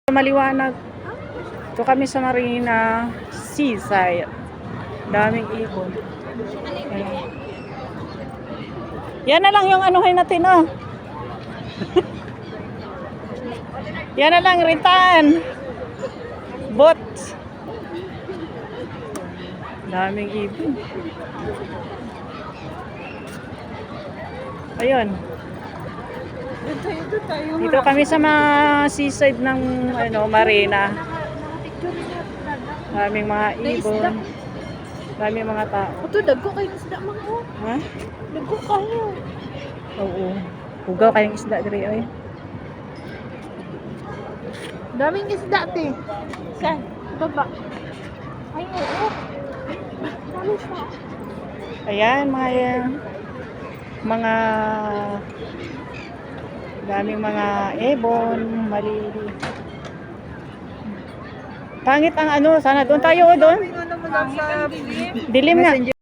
Maliwanag. Ito kami sa Marina Seaside. Daming ibon. Ayan. Yan na lang yung anuhin natin, oh. Yan na lang, Ritan. Bot. Daming ibon. Ayun. Dito kami sa mga seaside ng Marina. Daming mga ibon. Daming mga tao. Ito, dagko kayong isda mga o. Ha? Dagko kayo. Oo. Hugaw kayong isda diri oy. Daming isda, te. Saan? Baba. Ay, oo. Dami siya. Ayan, mga daming mga ibon, malili. Pangit ang sana doon tayo doon. Ano mo lang sa Dilim nga.